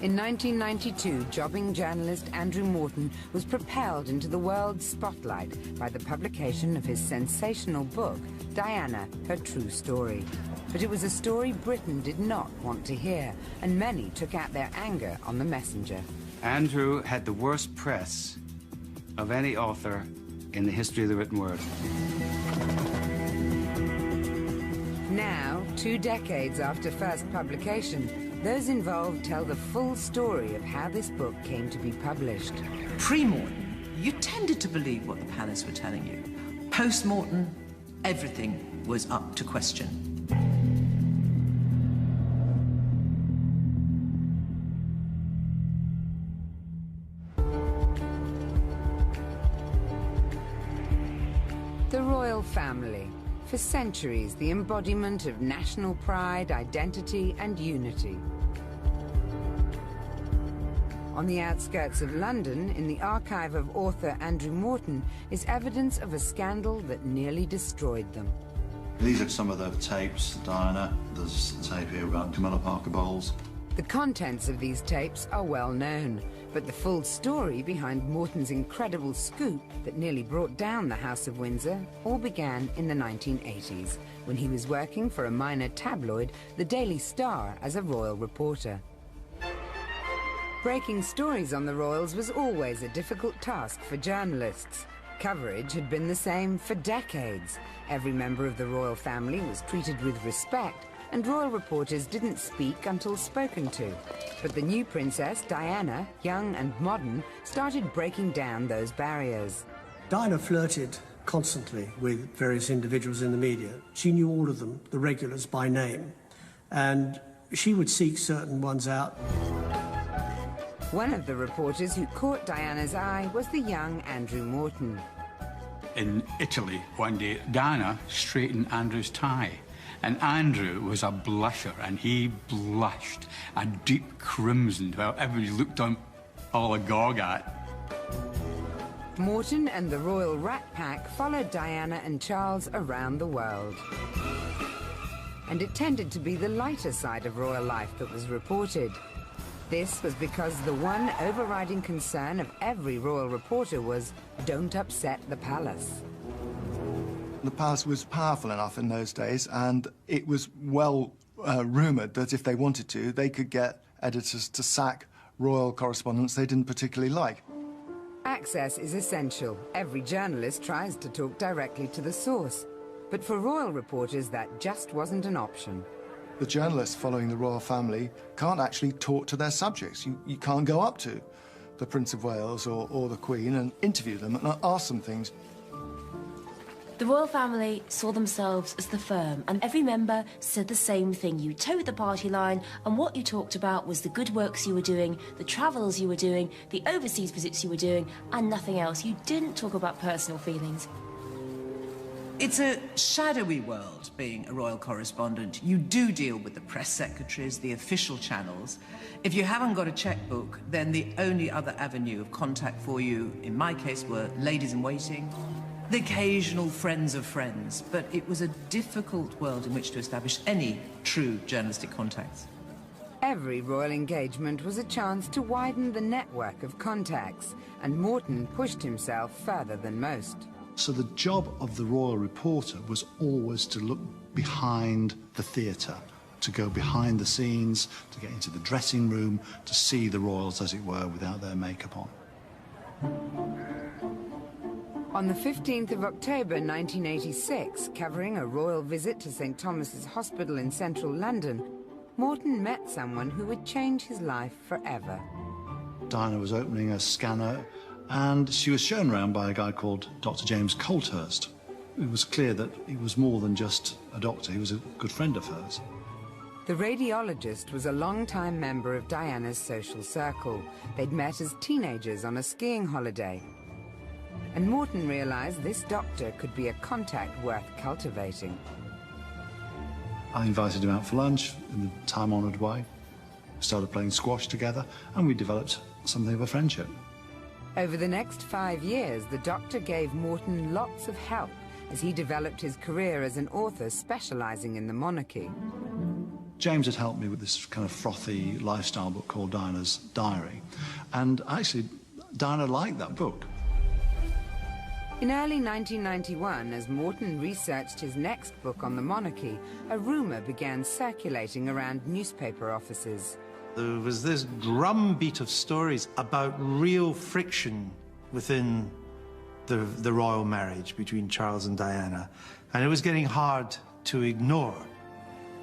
In 1992, jobbing journalist Andrew Morton was propelled into the world's spotlight by the publication of his sensational book, Diana, Her True Story. But it was a story Britain did not want to hear, and many took out their anger on the messenger. Andrew had the worst press of any author in the history of the written word. Now, 2 decades after first publication, those involved tell the full story of how this book came to be published. Pre-Morton, you tended to believe what the palace were telling you. Post-Morton, everything was up to question. The royal family. For centuries, the embodiment of national pride, identity, and unity. On the outskirts of London, in the archive of author Andrew Morton, is evidence of a scandal that nearly destroyed them. These are some of the tapes, Diana. There's a tape here about Camilla Parker Bowles. The contents of these tapes are well known, but the full story behind Morton's incredible scoop that nearly brought down the House of Windsor all began in the 1980s, when he was working for a minor tabloid, the Daily Star, as a royal reporter. Breaking stories on the royals was always a difficult task for journalists. Coverage had been the same for decades. Every member of the royal family was treated with respect, and royal reporters didn't speak until spoken to. But the new princess, Diana, young and modern, started breaking down those barriers. Diana flirted constantly with various individuals in the media. She knew all of them, the regulars, by name, and she would seek certain ones out. One of the reporters who caught Diana's eye was the young Andrew Morton. In Italy, one day, Diana straightened Andrew's tie. And Andrew was a blusher, and he blushed a deep crimson while everybody looked on all agog at. Morton and the Royal Rat Pack followed Diana and Charles around the world. And it tended to be the lighter side of royal life that was reported. This was because the one overriding concern of every royal reporter was, don't upset the palace. The palace was powerful enough in those days, and it was well rumoured that if they wanted to, they could get editors to sack royal correspondents they didn't particularly like. Access is essential. Every journalist tries to talk directly to the source. But for royal reporters, that just wasn't an option. The journalists following the royal family can't actually talk to their subjects. You can't go up to the Prince of Wales or the Queen and interview them and ask them things. The royal family saw themselves as the firm, and every member said the same thing. You towed the party line, and what you talked about was the good works you were doing, the travels you were doing, the overseas visits you were doing, and nothing else. You didn't talk about personal feelings. It's a shadowy world, being a royal correspondent. You do deal with the press secretaries, the official channels. If you haven't got a checkbook, then the only other avenue of contact for you, in my case, were ladies-in-waiting, the occasional friends of friends. But it was a difficult world in which to establish any true journalistic contacts. Every royal engagement was a chance to widen the network of contacts, and Morton pushed himself further than most. So the job of the royal reporter was always to look behind the theatre, to go behind the scenes, to get into the dressing room, to see the royals, as it were, without their makeup on. On the 15th of October 1986, covering a royal visit to St. Thomas's Hospital in central London, Morton met someone who would change his life forever. Diana was opening a scanner, and she was shown around by a guy called Dr. James Colthurst. It was clear that he was more than just a doctor, he was a good friend of hers. The radiologist was a long-time member of Diana's social circle. They'd met as teenagers on a skiing holiday. And Morton realized this doctor could be a contact worth cultivating. I invited him out for lunch in the time-honoured way. We started playing squash together, and we developed something of a friendship. Over the next 5 years, the doctor gave Morton lots of help as he developed his career as an author specializing in the monarchy. James had helped me with this kind of frothy lifestyle book called Diana's Diary, and actually Diana liked that book. In early 1991, as Mourton researched his next book on the monarchy, a rumour began circulating around newspaper offices. There was this drumbeat of stories about real friction within the royal marriage between Charles and Diana, and it was getting hard to ignore.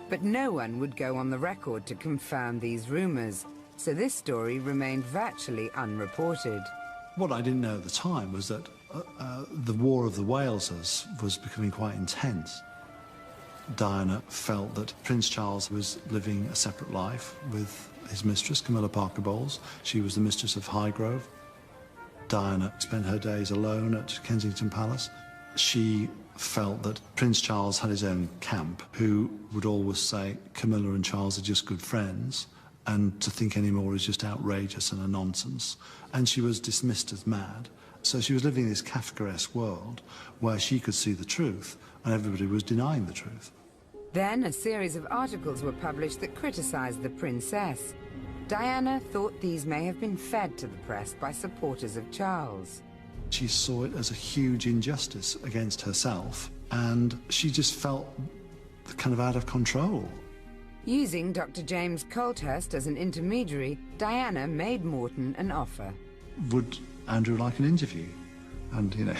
But no one would go on the record to confirm these rumours, so this story remained virtually unreported. What I didn't know at the time was that the War of the Walesers was becoming quite intense. Diana felt that Prince Charles was living a separate life with his mistress, Camilla Parker Bowles. She was the mistress of Highgrove. Diana spent her days alone at Kensington Palace. She felt that Prince Charles had his own camp, who would always say Camilla and Charles are just good friends, and to think any more is just outrageous and a nonsense. And she was dismissed as mad. So she was living in this Kafkaesque world where she could see the truth and everybody was denying the truth. Then a series of articles were published that criticised the princess. Diana thought these may have been fed to the press by supporters of Charles. She saw it as a huge injustice against herself, and she just felt kind of out of control. Using Dr. James Colthurst as an intermediary, Diana made Mourton an offer. Would Andrew like an interview? And, you know,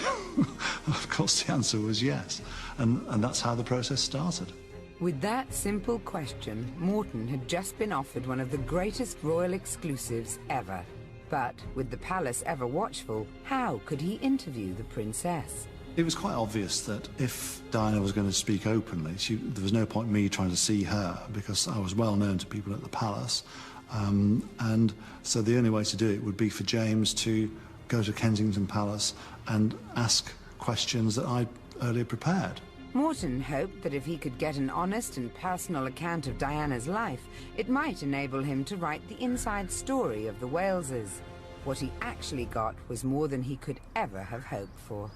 of course the answer was yes. And that's how the process started. With that simple question, Mourton had just been offered one of the greatest royal exclusives ever. But, with the palace ever watchful, how could he interview the princess? It was quite obvious that if Diana was going to speak openly, there was no point in me trying to see her, because I was well known to people at the palace. And so the only way to do it would be for James to go to Kensington Palace and ask questions that I'd earlier prepared. Mourton hoped that if he could get an honest and personal account of Diana's life, it might enable him to write the inside story of the Walesers. What he actually got was more than he could ever have hoped for.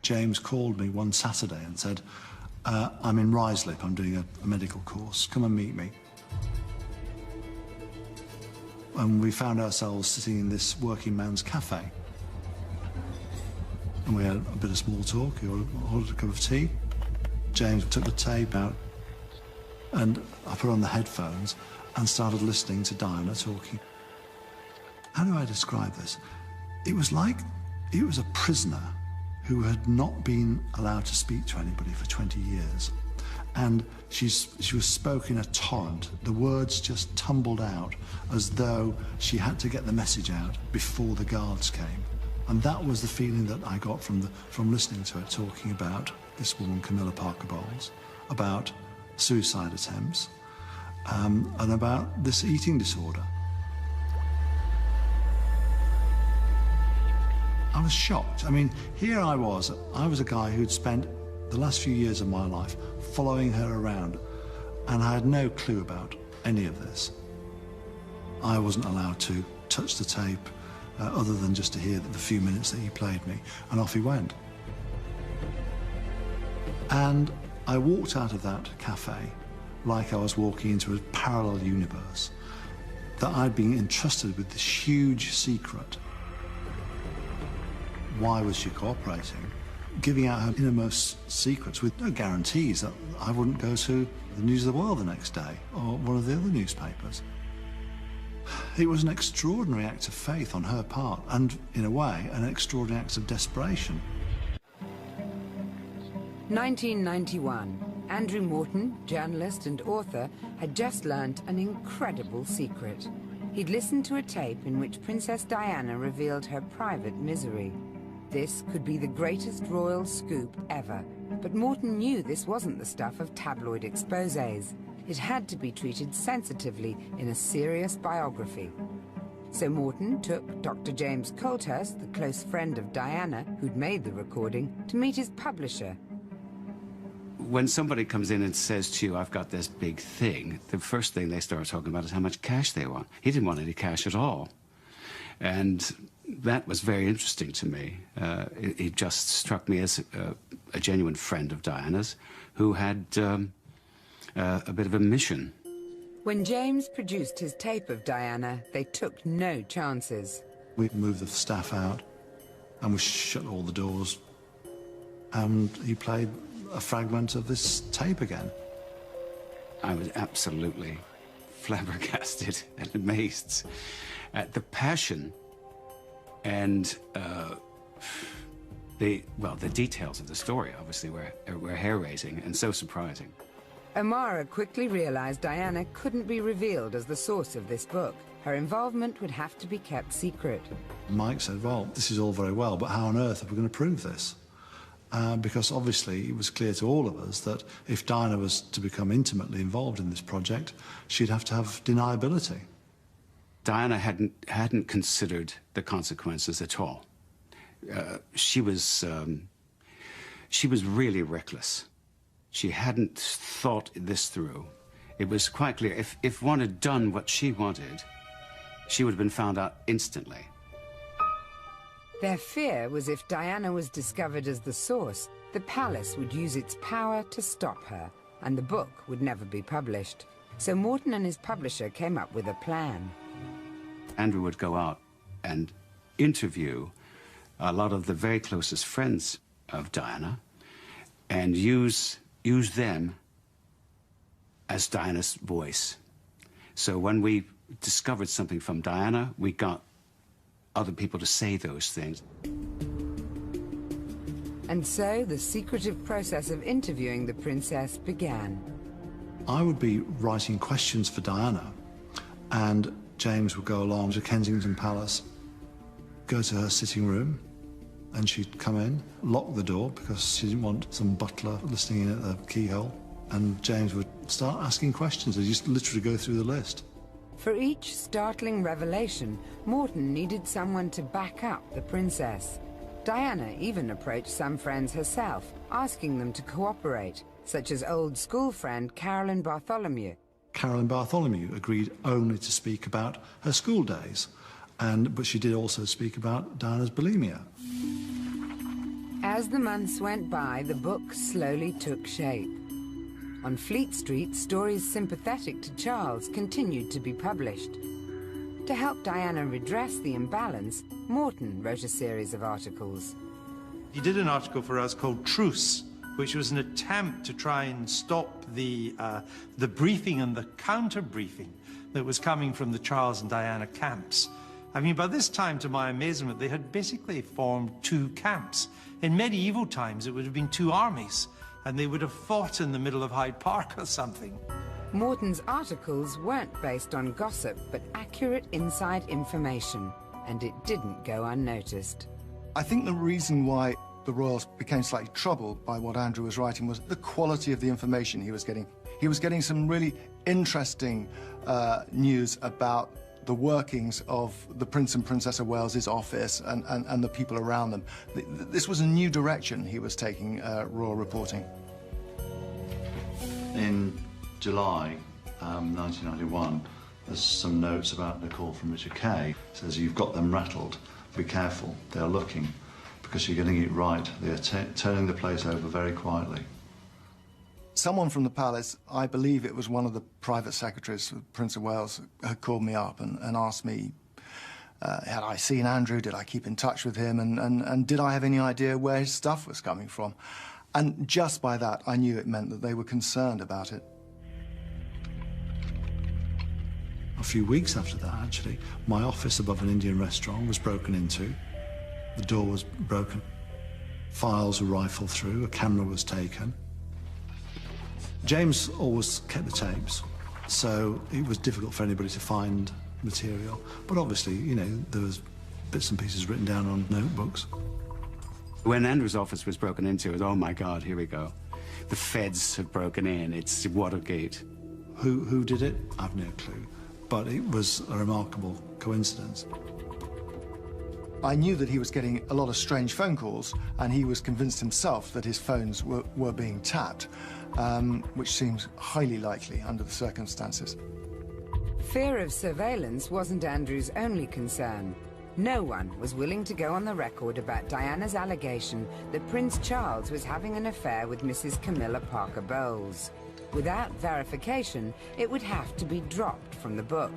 James called me one Saturday and said, I'm in Ruislip, I'm doing a medical course, come and meet me. And we found ourselves sitting in this working man's cafe. And we had a bit of small talk, he ordered a cup of tea. James took the tape out and I put on the headphones and started listening to Diana talking. How do I describe this? It was like he was a prisoner who had not been allowed to speak to anybody for 20 years. And she was spoken in a torrent. The words just tumbled out as though she had to get the message out before the guards came. And that was the feeling that I got from listening to her talking about this woman, Camilla Parker Bowles, about suicide attempts, and about this eating disorder. I was shocked. I mean, here I was a guy who'd spent the last few years of my life following her around, and I had no clue about any of this. I wasn't allowed to touch the tape other than just to hear the few minutes that he played me, and off he went. And I walked out of that cafe like I was walking into a parallel universe, that I'd been entrusted with this huge secret. Why was she cooperating? Giving out her innermost secrets with no guarantees that I wouldn't go to the News of the World the next day or one of the other newspapers. It was an extraordinary act of faith on her part, and, in a way, an extraordinary act of desperation. 1991. Andrew Mourton, journalist and author, had just learnt an incredible secret. He'd listened to a tape in which Princess Diana revealed her private misery. This could be the greatest royal scoop ever, but Mourton knew this wasn't the stuff of tabloid exposés. It had to be treated sensitively in a serious biography. So Mourton took Dr. James Colthurst, the close friend of Diana, who'd made the recording, to meet his publisher. When somebody comes in and says to you, I've got this big thing, the first thing they start talking about is how much cash they want. He didn't want any cash at all. And that was very interesting to me. It just struck me as a genuine friend of Diana's who had a bit of a mission. When James produced his tape of Diana, they took no chances. We moved the staff out and we shut all the doors, and he played a fragment of this tape again. I was absolutely flabbergasted and amazed at the passion and the details of the story, obviously, were hair-raising and so surprising. Amara quickly realized Diana couldn't be revealed as the source of this book. Her involvement would have to be kept secret. Mike said, well, this is all very well, but how on earth are we going to prove this? Because obviously it was clear to all of us that if Diana was to become intimately involved in this project, she'd have to have deniability. Diana hadn't considered the consequences at all. She was really reckless. She hadn't thought this through. It was quite clear if one had done what she wanted, she would have been found out instantly. Their fear was if Diana was discovered as the source, the palace would use its power to stop her, and the book would never be published. So Mourton and his publisher came up with a plan. Andrew would go out and interview a lot of the very closest friends of Diana and use them as Diana's voice. So when we discovered something from Diana, we got other people to say those things. And so the secretive process of interviewing the princess began. I would be writing questions for Diana, and James would go along to Kensington Palace, go to her sitting room, and she'd come in, lock the door because she didn't want some butler listening in at the keyhole, and James would start asking questions. He'd just literally go through the list. For each startling revelation, Mourton needed someone to back up the princess. Diana even approached some friends herself, asking them to cooperate, such as old school friend Carolyn Bartholomew. Carolyn Bartholomew agreed only to speak about her school days, but she did also speak about Diana's bulimia. As the months went by, the book slowly took shape. On Fleet Street, stories sympathetic to Charles continued to be published. To help Diana redress the imbalance, Mourton wrote a series of articles. He did an article for us called Truce, which was an attempt to try and stop the briefing and the counter-briefing that was coming from the Charles and Diana camps. I mean, by this time, to my amazement, they had basically formed two camps. In medieval times, it would have been two armies, and they would have fought in the middle of Hyde Park or something. Mourton's articles weren't based on gossip, but accurate inside information, and it didn't go unnoticed. I think the reason why the royals became slightly troubled by what Andrew was writing was the quality of the information he was getting. He was getting some really interesting news about the workings of the Prince and Princess of Wales's office and the people around them. This was a new direction he was taking royal reporting. In July 1991, there's some notes about a call from Richard Kay. It says, "You've got them rattled. Be careful. They're looking. Because you're getting it right. They're turning the place over very quietly." Someone from the palace, I believe it was one of the private secretaries of Prince of Wales, had called me up and asked me, had I seen Andrew, did I keep in touch with him, and did I have any idea where his stuff was coming from? And just by that, I knew it meant that they were concerned about it. A few weeks after that, actually, my office above an Indian restaurant was broken into. The door was broken. Files were rifled through. A camera was taken. James always kept the tapes, so it was difficult for anybody to find material. But obviously, you know, there was bits and pieces written down on notebooks. When Andrew's office was broken into, it was, oh my God, here we go. The feds have broken in. It's Watergate. Who did it? I've no clue. But it was a remarkable coincidence. I knew that he was getting a lot of strange phone calls, and he was convinced himself that his phones were being tapped, which seems highly likely under the circumstances. Fear of surveillance wasn't Andrew's only concern. No one was willing to go on the record about Diana's allegation that Prince Charles was having an affair with Mrs. Camilla Parker Bowles. Without verification, it would have to be dropped from the book.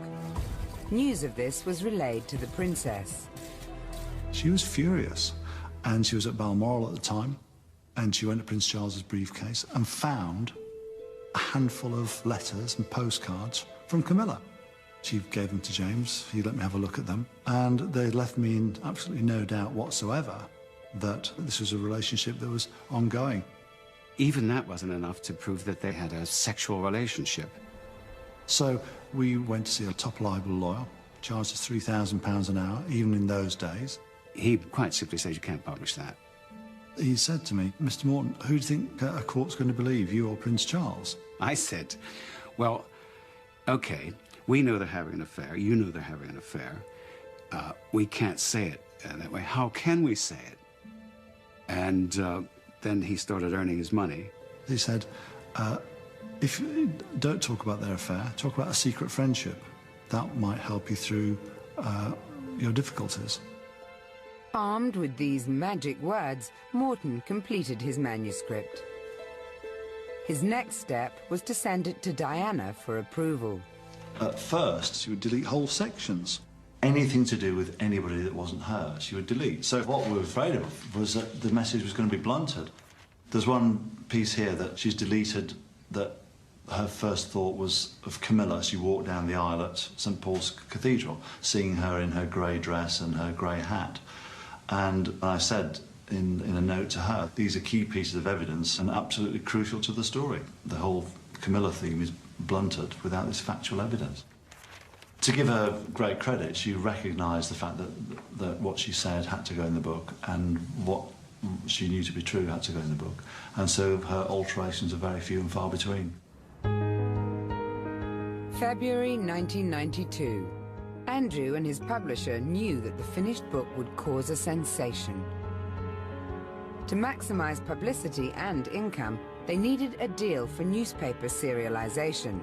News of this was relayed to the princess. She was furious, and she was at Balmoral at the time, and she went to Prince Charles's briefcase and found a handful of letters and postcards from Camilla. She gave them to James, he let me have a look at them, and they left me in absolutely no doubt whatsoever that this was a relationship that was ongoing. Even that wasn't enough to prove that they had a sexual relationship. So we went to see a top libel lawyer, charged us £3,000 an hour, even in those days. He quite simply said, you can't publish that. He said to me, Mr. Morton, who do you think a court's going to believe, you or Prince Charles? I said, well, OK, we know they're having an affair, you know they're having an affair. We can't say it that way. How can we say it? And then he started earning his money. He said, if you don't talk about their affair, talk about a secret friendship. That might help you through your difficulties. Armed with these magic words, Morton completed his manuscript. His next step was to send it to Diana for approval. At first, she would delete whole sections. Anything to do with anybody that wasn't her, she would delete. So what we were afraid of was that the message was going to be blunted. There's one piece here that she's deleted that her first thought was of Camilla as she walked down the aisle at St Paul's Cathedral, seeing her in her grey dress and her grey hat. And I said in a note to her, these are key pieces of evidence and absolutely crucial to the story. The whole Camilla theme is blunted without this factual evidence. To give her great credit, she recognised the fact that what she said had to go in the book and what she knew to be true had to go in the book. And so her alterations are very few and far between. February 1992. Andrew and his publisher knew that the finished book would cause a sensation. To maximise publicity and income, they needed a deal for newspaper serialisation.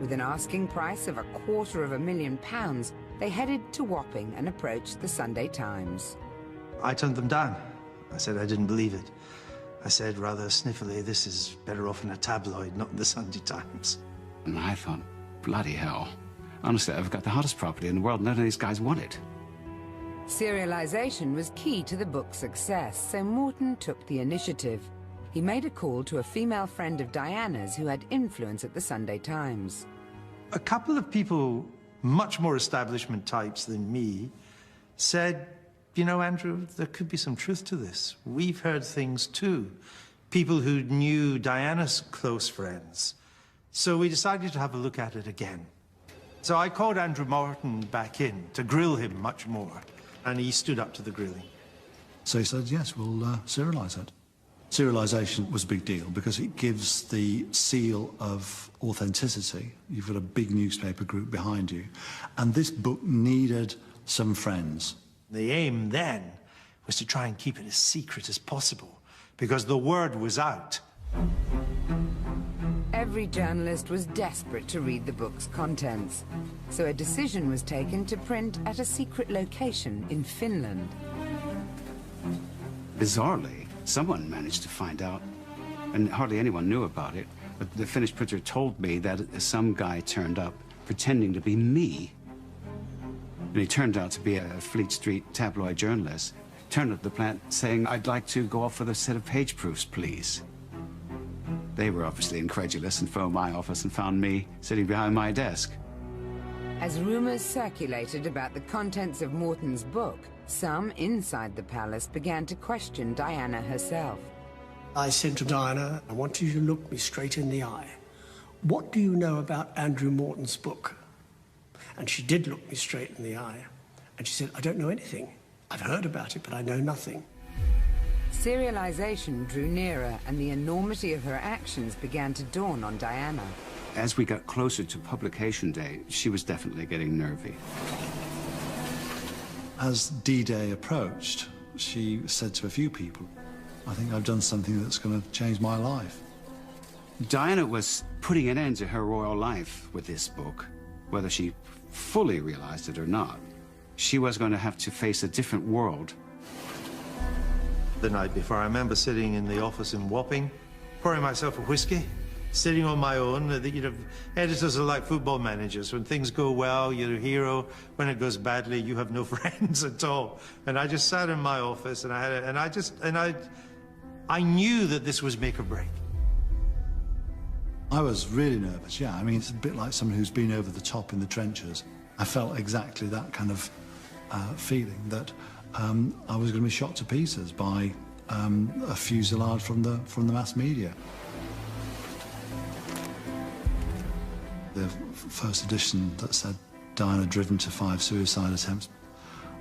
With an asking price of £250,000, they headed to Wapping and approached the Sunday Times. I turned them down. I said I didn't believe it. I said rather sniffily, this is better off in a tabloid, not in the Sunday Times. And I thought, bloody hell. Honestly, I've got the hottest property in the world. None of these guys want it. Serialisation was key to the book's success, so Morton took the initiative. He made a call to a female friend of Diana's who had influence at the Sunday Times. A couple of people, much more establishment types than me, said, you know, Andrew, there could be some truth to this. We've heard things too. People who knew Diana's close friends. So we decided to have a look at it again. So I called Andrew Morton back in to grill him much more, and he stood up to the grilling. So he said, yes, we'll serialise it. Serialisation was a big deal because it gives the seal of authenticity. You've got a big newspaper group behind you. And this book needed some friends. The aim then was to try and keep it as secret as possible, because the word was out. Every journalist was desperate to read the book's contents, so a decision was taken to print at a secret location in Finland. Bizarrely, someone managed to find out, and hardly anyone knew about it, but the Finnish printer told me that some guy turned up pretending to be me. And he turned out to be a Fleet Street tabloid journalist. Turned up the plant saying, I'd like to go off with a set of page proofs, please. They were obviously incredulous and phoned my office and found me sitting behind my desk. As rumours circulated about the contents of Morton's book, some inside the palace began to question Diana herself. I said to Diana, I want you to look me straight in the eye. What do you know about Andrew Morton's book? And she did look me straight in the eye. And she said, I don't know anything. I've heard about it, but I know nothing. Serialization drew nearer, and the enormity of her actions began to dawn on Diana. As we got closer to publication day, she was definitely getting nervy. As D-Day approached, she said to a few people, I think I've done something that's going to change my life. Diana was putting an end to her royal life with this book, whether she fully realized it or not. She was going to have to face a different world. The night before, I remember sitting in the office in Wapping, pouring myself a whiskey, sitting on my own. You know, editors are like football managers. When things go well, you're a hero. When it goes badly, you have no friends at all. And I just sat in my office, and I knew that this was make or break. I was really nervous, yeah. I mean, it's a bit like someone who's been over the top in the trenches. I felt exactly that kind of feeling, that I was going to be shot to pieces by a fusillade from the mass media. The first edition that said Diana driven to 5 suicide attempts,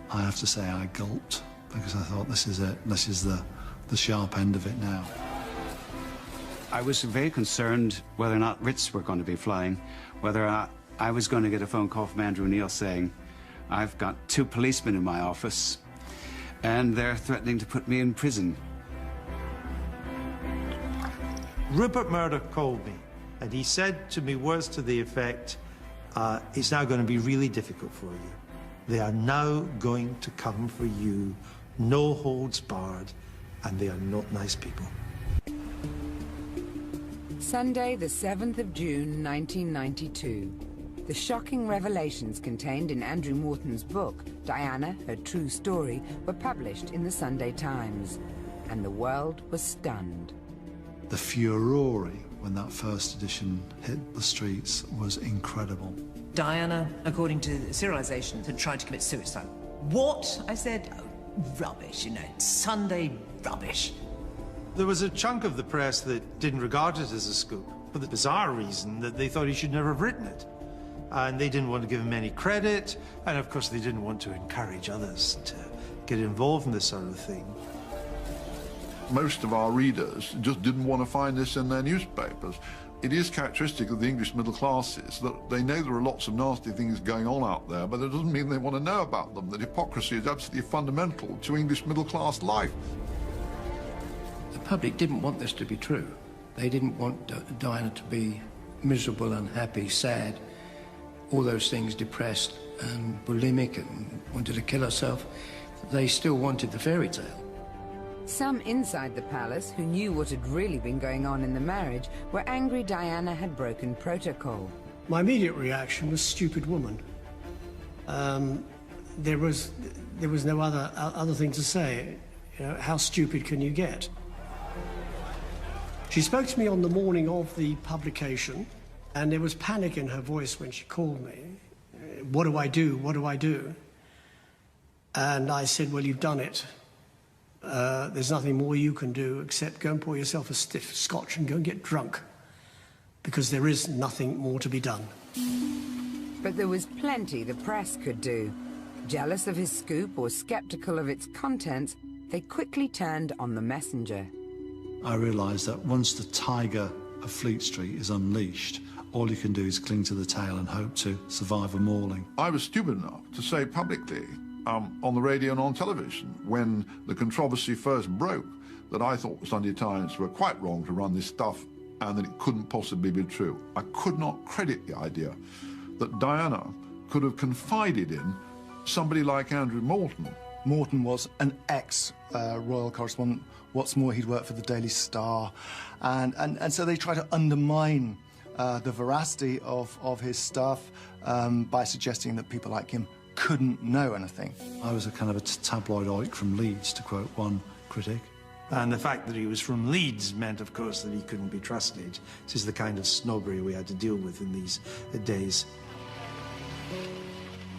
I have to say I gulped, because I thought, this is it. This is the sharp end of it now. I was very concerned whether or not writs were going to be flying, whether I was going to get a phone call from Andrew Neil saying, I've got 2 policemen in my office and they're threatening to put me in prison. Rupert Murdoch called me, and he said to me words to the effect, it's now going to be really difficult for you. They are now going to come for you, no holds barred, and they are not nice people. Sunday, the 7th of June, 1992. The shocking revelations contained in Andrew Morton's book, Diana, Her True Story, were published in the Sunday Times, and the world was stunned. The furore when that first edition hit the streets was incredible. Diana, according to serialization, had tried to commit suicide. What? I said, oh, rubbish, you know, Sunday rubbish. There was a chunk of the press that didn't regard it as a scoop, for the bizarre reason that they thought he should never have written it. And they didn't want to give him any credit, and of course they didn't want to encourage others to get involved in this sort of thing. Most of our readers just didn't want to find this in their newspapers. It is characteristic of the English middle classes that they know there are lots of nasty things going on out there, but it doesn't mean they want to know about them. That hypocrisy is absolutely fundamental to English middle class life. The public didn't want this to be true. They didn't want Diana to be miserable, unhappy, sad, all those things, depressed and bulimic and wanted to kill herself. They still wanted the fairy tale. Some inside the palace, who knew what had really been going on in the marriage, were angry Diana had broken protocol. My immediate reaction was stupid woman. There was no other thing to say. You know, how stupid can you get? She spoke to me on the morning of the publication, and there was panic in her voice when she called me. What do I do? What do I do? And I said, well, you've done it. There's nothing more you can do except go and pour yourself a stiff scotch and go and get drunk, because there is nothing more to be done. But there was plenty the press could do. Jealous of his scoop or skeptical of its contents, they quickly turned on the messenger. I realised that once the tiger of Fleet Street is unleashed, all you can do is cling to the tail and hope to survive a mauling. I was stupid enough to say publicly on the radio and on television, when the controversy first broke, that I thought the Sunday Times were quite wrong to run this stuff and that it couldn't possibly be true. I could not credit the idea that Diana could have confided in somebody like Andrew Morton. Morton was an ex-royal correspondent. What's more, he'd worked for the Daily Star. And so they try to undermine the veracity of his stuff by suggesting that people like him couldn't know anything. I was a kind of a tabloid oik from Leeds, to quote one critic. And the fact that he was from Leeds meant, of course, that he couldn't be trusted. This is the kind of snobbery we had to deal with in these days.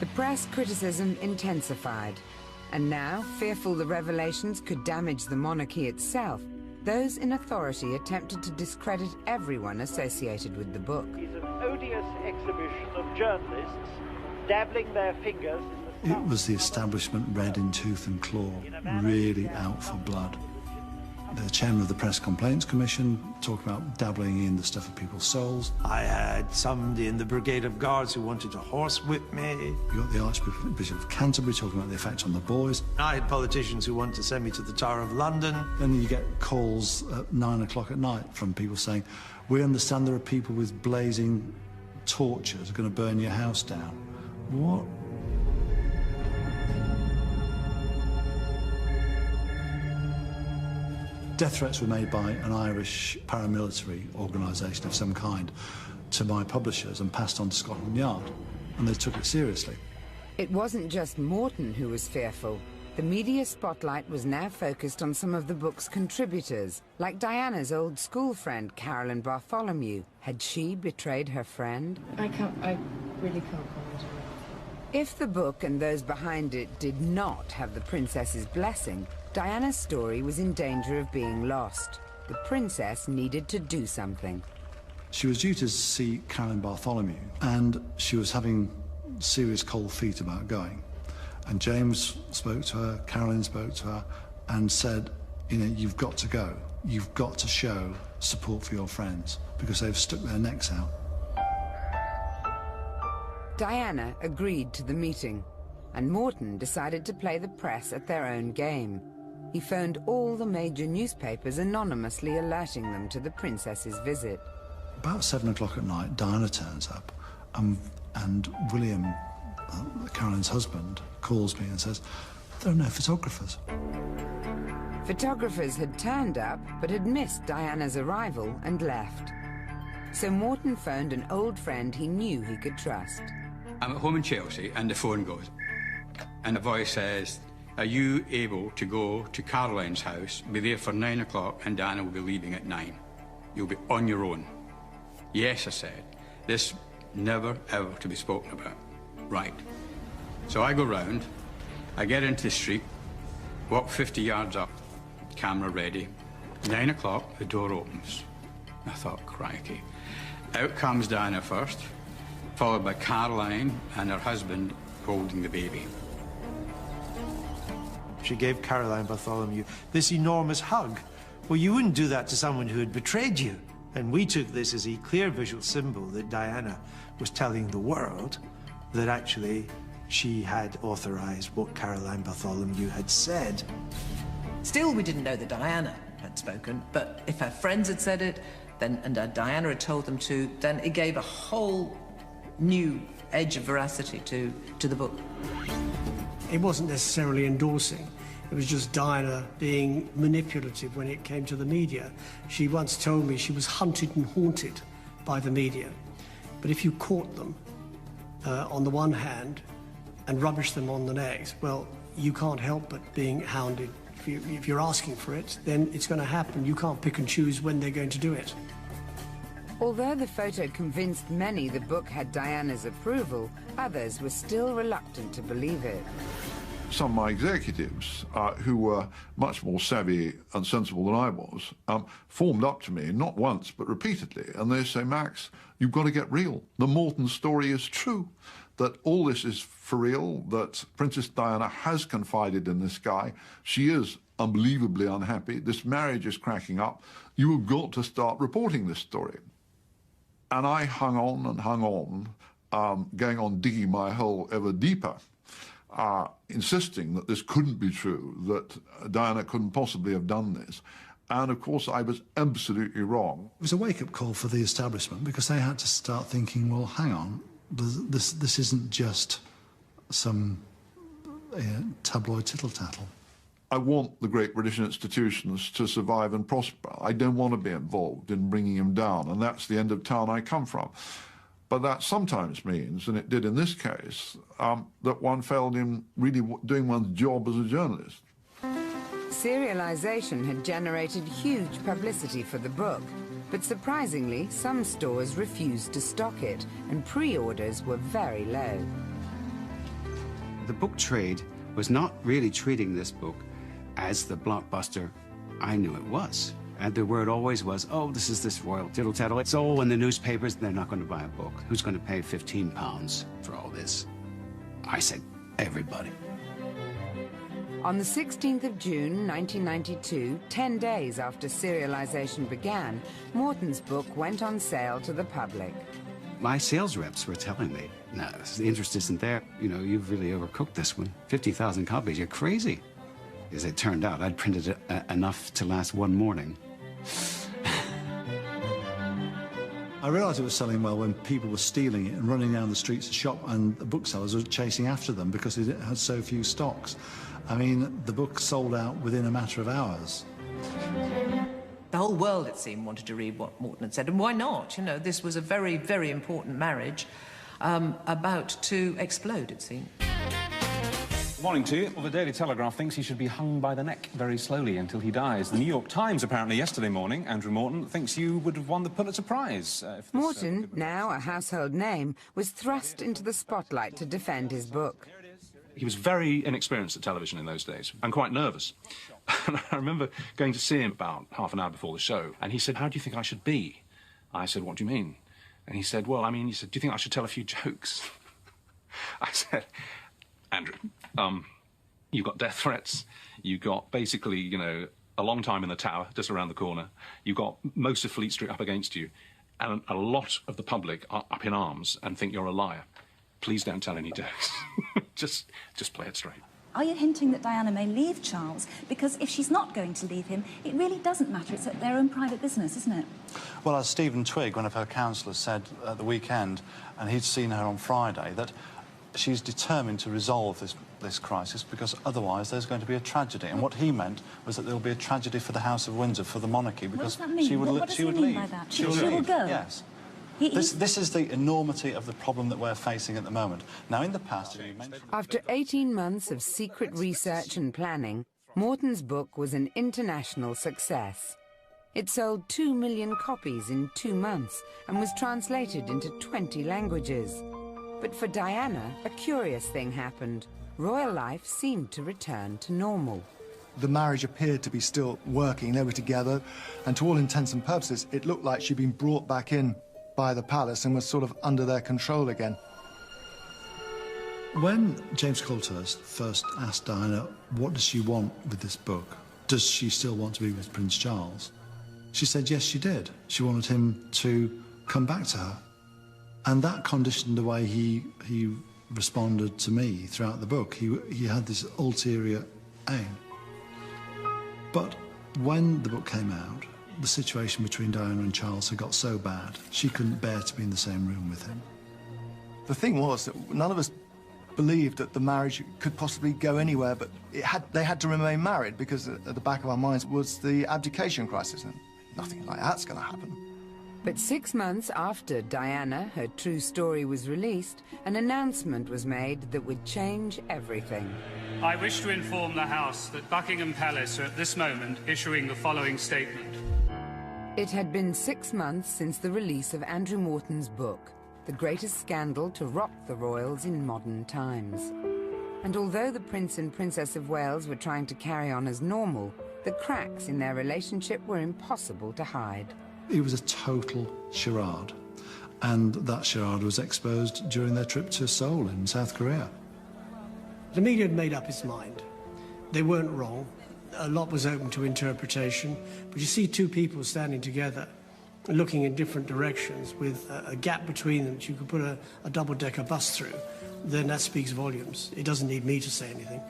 The press criticism intensified, and now, fearful the revelations could damage the monarchy itself, those in authority attempted to discredit everyone associated with the book. It's an odious exhibition of journalists dabbling their fingers in the... It was the establishment red in tooth and claw, really out for blood. The chairman of the Press Complaints Commission talking about dabbling in the stuff of people's souls. I had somebody in the Brigade of Guards who wanted to horsewhip me. You got the Archbishop of Canterbury talking about the effect on the boys. I had politicians who wanted to send me to the Tower of London. Then you get calls at 9 o'clock at night from people saying, we understand there are people with blazing torches going to burn your house down. What? Death threats were made by an Irish paramilitary organisation of some kind to my publishers and passed on to Scotland Yard, and they took it seriously. It wasn't just Morton who was fearful. The media spotlight was now focused on some of the book's contributors, like Diana's old school friend, Carolyn Bartholomew. Had she betrayed her friend? I really can't comment on it. If the book and those behind it did not have the princess's blessing, Diana's story was in danger of being lost. The princess needed to do something. She was due to see Carolyn Bartholomew, and she was having serious cold feet about going. And James spoke to her, Carolyn spoke to her, and said, you know, you've got to go. You've got to show support for your friends, because they've stuck their necks out. Diana agreed to the meeting, and Morton decided to play the press at their own game. He phoned all the major newspapers, anonymously alerting them to the princess's visit. About 7 o'clock at night, Diana turns up, and William, Carolyn's husband, calls me and says, there are no photographers. Photographers had turned up, but had missed Diana's arrival and left. So Morton phoned an old friend he knew he could trust. I'm at home in Chelsea, and the phone goes. And the voice says, are you able to go to Caroline's house, be there for 9 o'clock, and Diana will be leaving at 9? You'll be on your own. Yes, I said. This never, ever to be spoken about. Right. So I go round, I get into the street, walk 50 yards up, camera ready. 9 o'clock, the door opens. I thought, crikey. Out comes Diana first, followed by Caroline and her husband holding the baby. She gave Caroline Bartholomew this enormous hug. Well, you wouldn't do that to someone who had betrayed you. And we took this as a clear visual symbol that Diana was telling the world that actually she had authorized what Caroline Bartholomew had said. Still, we didn't know that Diana had spoken, but if her friends had said it, then, and Diana had told them to, then it gave a whole new edge of veracity to the book. It wasn't necessarily endorsing. It was just Diana being manipulative when it came to the media. She once told me she was hunted and haunted by the media. But if you caught them on the one hand and rubbish them on the next, well, you can't help but being hounded. If you're asking for it, then it's going to happen. You can't pick and choose when they're going to do it. Although the photo convinced many the book had Diana's approval, others were still reluctant to believe it. Some of my executives, who were much more savvy and sensible than I was, formed up to me, not once, but repeatedly, and they say, Max, you've got to get real. The Morton story is true, that all this is for real, that Princess Diana has confided in this guy. She is unbelievably unhappy. This marriage is cracking up. You have got to start reporting this story. And I hung on and hung on, going on digging my hole ever deeper, insisting that this couldn't be true, that Diana couldn't possibly have done this. And, of course, I was absolutely wrong. It was a wake-up call for the establishment, because they had to start thinking, well, hang on, this isn't just some tabloid tittle-tattle. I want the great British institutions to survive and prosper. I don't want to be involved in bringing them down, and that's the end of town I come from. But that sometimes means, and it did in this case, that one failed in really doing one's job as a journalist. Serialization had generated huge publicity for the book, but surprisingly, some stores refused to stock it, and pre-orders were very low. The book trade was not really treating this book as the blockbuster I knew it was. And the word always was, oh, this is this royal tittle-tattle. It's all in the newspapers, they're not going to buy a book. Who's going to pay £15 for all this? I said, everybody. On the 16th of June, 1992, 10 days after serialization began, Morton's book went on sale to the public. My sales reps were telling me, no, the interest isn't there. You know, you've really overcooked this one. 50,000 copies, you're crazy. As it turned out, I'd printed it enough to last one morning. I realised it was selling well when people were stealing it and running down the streets to shop, and the booksellers were chasing after them because it had so few stocks. I mean, the book sold out within a matter of hours. The whole world, it seemed, wanted to read what Mourton had said, and why not? You know, this was a very, very important marriage about to explode, it seemed. Morning to you. Well, the Daily Telegraph thinks he should be hung by the neck very slowly until he dies. The New York Times, apparently yesterday morning, Andrew Mourton, thinks you would have won the Pulitzer Prize. Mourton, now a household name, was thrust into the spotlight to defend his book. He was very inexperienced at television in those days and quite nervous. And I remember going to see him about half an hour before the show, and he said, "How do you think I should be?" I said, "What do you mean?" And he said, "Well, I mean," he said, "do you think I should tell a few jokes?" I said, "Andrew, you've got death threats, you've got basically, you know, a long time in the tower, just around the corner, you've got most of Fleet Street up against you, and a lot of the public are up in arms and think you're a liar. Please don't tell any jokes." just play it straight. Are you hinting that Diana may leave Charles? Because if she's not going to leave him, it really doesn't matter. It's their own private business, isn't it? Well, as Stephen Twigg, one of her counsellors, said at the weekend, and he'd seen her on Friday, that she's determined to resolve this crisis because otherwise there's going to be a tragedy. And what he meant was that there will be a tragedy for the House of Windsor, for the monarchy, because what does that mean? she would, what does she would he mean leave. by that? She will go? Yes. This is the enormity of the problem that we're facing at the moment. Now, in the past... After 18 months of secret research and planning, Mourton's book was an international success. It sold 2 million copies in 2 months and was translated into 20 languages. But for Diana, a curious thing happened. Royal life seemed to return to normal. The marriage appeared to be still working. They were together, and to all intents and purposes, it looked like she'd been brought back in by the palace and was sort of under their control again. When James Colthurst first asked Diana, what does she want with this book? Does she still want to be with Prince Charles? She said yes, she did. She wanted him to come back to her. And that conditioned the way he responded to me throughout the book. He had this ulterior aim. But when the book came out, the situation between Diana and Charles had got so bad, she couldn't bear to be in the same room with him. The thing was that none of us believed that the marriage could possibly go anywhere, but they had to remain married because at the back of our minds was the abdication crisis, and nothing like that's going to happen. But 6 months after Diana, her true story was released, an announcement was made that would change everything. I wish to inform the House that Buckingham Palace are at this moment issuing the following statement. It had been 6 months since the release of Andrew Mourton's book, the greatest scandal to rock the royals in modern times. And although the Prince and Princess of Wales were trying to carry on as normal, the cracks in their relationship were impossible to hide. It was a total charade, and that charade was exposed during their trip to Seoul in South Korea. The media had made up its mind. They weren't wrong. A lot was open to interpretation, but you see two people standing together, looking in different directions with a gap between them that you could put a double-decker bus through, then that speaks volumes. It doesn't need me to say anything.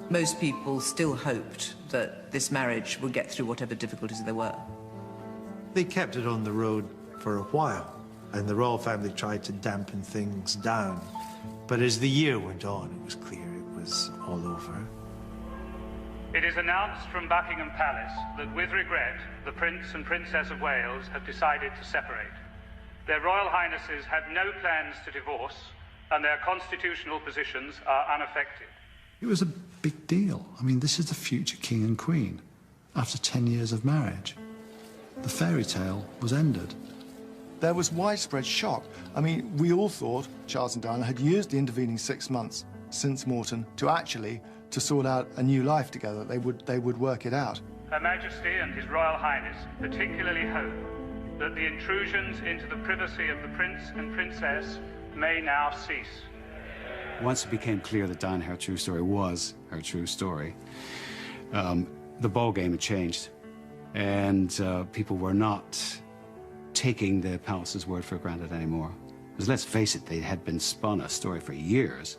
Most people still hoped that this marriage would get through whatever difficulties there were. They kept it on the road for a while, and the royal family tried to dampen things down. But as the year went on, it was clear it was all over. It is announced from Buckingham Palace that, with regret, the Prince and Princess of Wales have decided to separate. Their Royal Highnesses have no plans to divorce, and their constitutional positions are unaffected. It was a big deal. I mean, this is the future king and queen after 10 years of marriage. The fairy tale was ended. There was widespread shock. I mean, we all thought Charles and Diana had used the intervening 6 months since Mourton to sort out a new life together. They would work it out. Her Majesty and His Royal Highness particularly hope that the intrusions into the privacy of the Prince and Princess may now cease. Once it became clear that Diana, her true story, was her true story, the ball game had changed, and people were not taking the palace's word for granted anymore. Because let's face it, they had been spun a story for years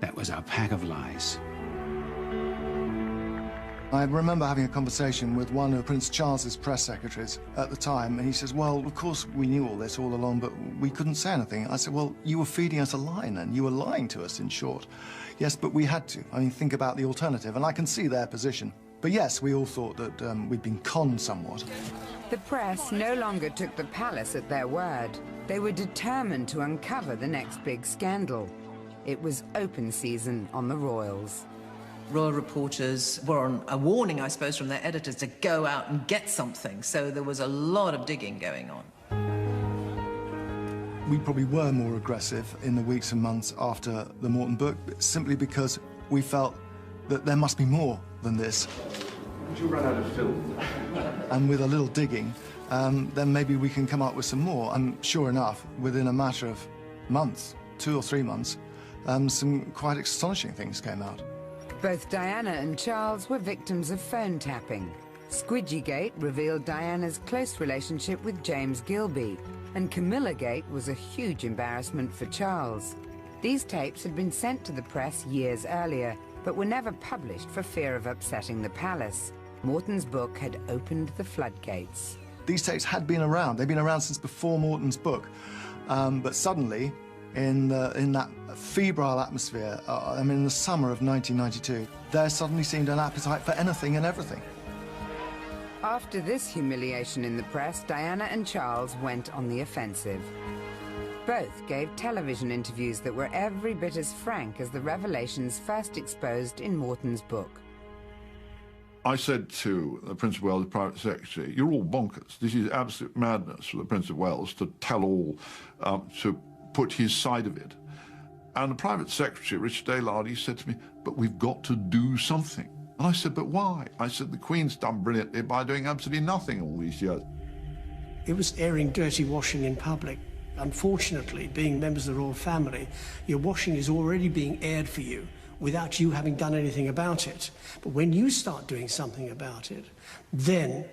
that was a pack of lies. I remember having a conversation with one of Prince Charles's press secretaries at the time, and he says, well, of course we knew all this all along, but we couldn't say anything. I said, well, you were feeding us a lie then. You were lying to us, in short. Yes, but we had to. I mean, think about the alternative, and I can see their position. But yes, we all thought that we'd been conned somewhat. The press no longer took the palace at their word. They were determined to uncover the next big scandal. It was open season on the royals. Royal reporters were on a warning, I suppose, from their editors to go out and get something, so there was a lot of digging going on. We probably were more aggressive in the weeks and months after the Mourning book, simply because we felt that there must be more than this. Would you run out of film? And with a little digging, then maybe we can come up with some more. And sure enough, within a matter of months, 2 or 3 months, some quite astonishing things came out. Both Diana and Charles were victims of phone tapping. Squidgygate revealed Diana's close relationship with James Gilby, and Camillagate was a huge embarrassment for Charles. These tapes had been sent to the press years earlier, but were never published for fear of upsetting the palace. Moreton's book had opened the floodgates. These tapes had been around. They'd been around since before Moreton's book. But suddenly, in that febrile atmosphere, in the summer of 1992, there suddenly seemed an appetite for anything and everything. After this humiliation in the press, Diana and Charles went on the offensive. Both gave television interviews that were every bit as frank as the revelations first exposed in Moreton's book. I said to the Prince of Wales' private secretary, "You're all bonkers. This is absolute madness for the Prince of Wales to tell all, to put his side of it." And the private secretary, Richard Aylard, he said to me, "But we've got to do something." And I said, "But why?" I said, "The Queen's done brilliantly by doing absolutely nothing all these years." It was airing dirty washing in public. Unfortunately, being members of the royal family, your washing is already being aired for you without you having done anything about it. But when you start doing something about it, then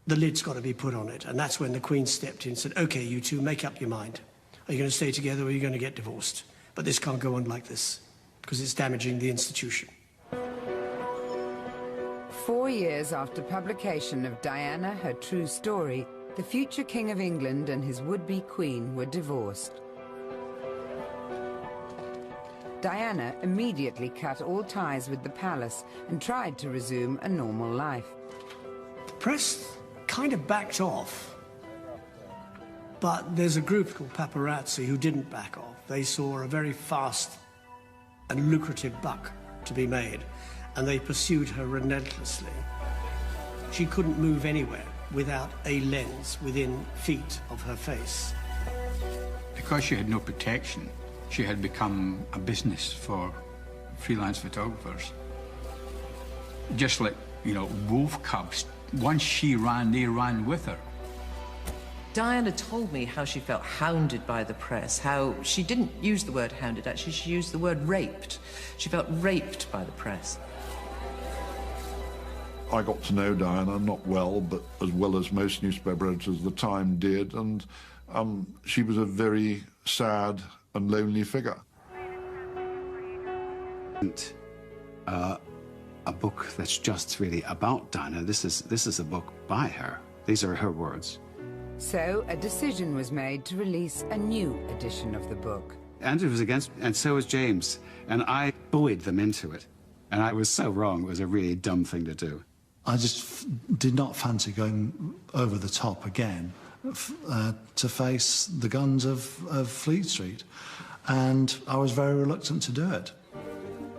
the lid's got to be put on it. And that's when the Queen stepped in and said, "OK, you two, make up your mind. Are you going to stay together or are you going to get divorced? But this can't go on like this, because it's damaging the institution." 4 years after publication of Diana, Her True Story, the future King of England and his would-be Queen were divorced. Diana immediately cut all ties with the palace and tried to resume a normal life. The press kind of backed off, but there's a group called paparazzi who didn't back off. They saw a very fast and lucrative buck to be made, and they pursued her relentlessly. She couldn't move anywhere without a lens within feet of her face. Because she had no protection, she had become a business for freelance photographers. Just like, wolf cubs. Once she ran, they ran with her. Diana told me how she felt hounded by the press, how she didn't use the word hounded, actually, she used the word raped. She felt raped by the press. I got to know Diana, not well, but as well as most newspaper editors of the time did, and she was a very sad and lonely figure. And, a book that's just really about Diana. This is a book by her. These are her words. So a decision was made to release a new edition of the book. Andrew was against, and so was James, and I buoyed them into it. And I was so wrong. It was a really dumb thing to do. I just did not fancy going over the top again to face the guns of Fleet Street, and I was very reluctant to do it.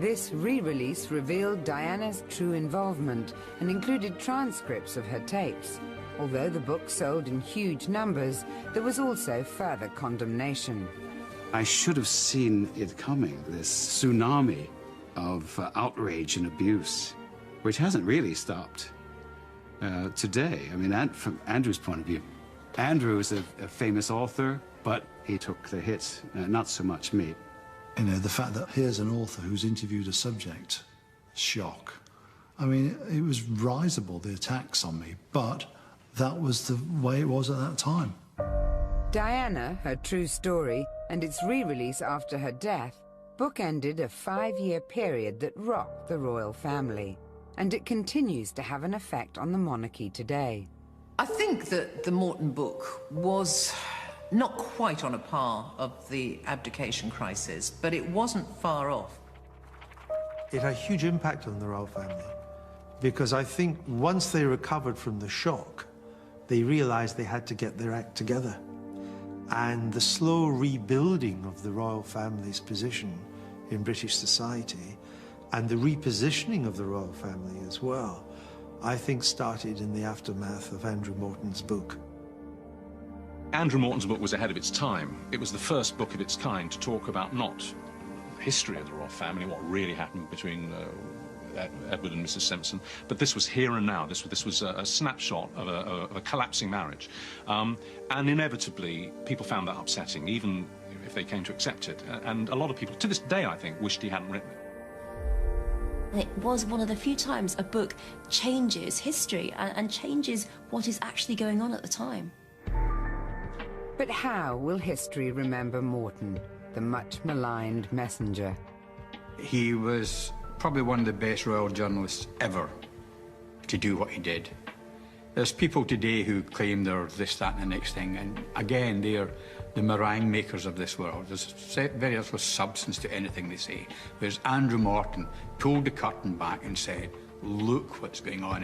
This re-release revealed Diana's true involvement and included transcripts of her tapes. Although the book sold in huge numbers, there was also further condemnation. I should have seen it coming, this tsunami of outrage and abuse, which hasn't really stopped today. I mean, from Andrew's point of view, Andrew is a famous author, but he took the hit, not so much me. The fact that here's an author who's interviewed a subject, shock. I mean, it was risible, the attacks on me, but that was the way it was at that time. Diana, Her True Story, and its re-release after her death, bookended a 5-year period that rocked the royal family. And it continues to have an effect on the monarchy today. I think that the Mourning book was not quite on a par of the abdication crisis, but it wasn't far off. It had a huge impact on the royal family. because I think once they recovered from the shock, they realized they had to get their act together. And the slow rebuilding of the royal family's position in British society and the repositioning of the royal family as well, I think started in the aftermath of Andrew Morton's book. Andrew Morton's book was ahead of its time. It was the first book of its kind to talk about not the history of the royal family, what really happened between Edward and Mrs. Simpson, but this was here and now. This was a snapshot of a collapsing marriage. And inevitably, people found that upsetting, even if they came to accept it. And a lot of people, to this day, I think, wished he hadn't written it. It was one of the few times a book changes history and changes what is actually going on at the time. But how will history remember Morton, the much maligned messenger? He was probably one of the best royal journalists ever to do what he did. There's people today who claim they're this, that, and the next thing, and again, they're the meringue makers of this world. There's very little substance to anything they say. Whereas Andrew Morton pulled the curtain back and said, look what's going on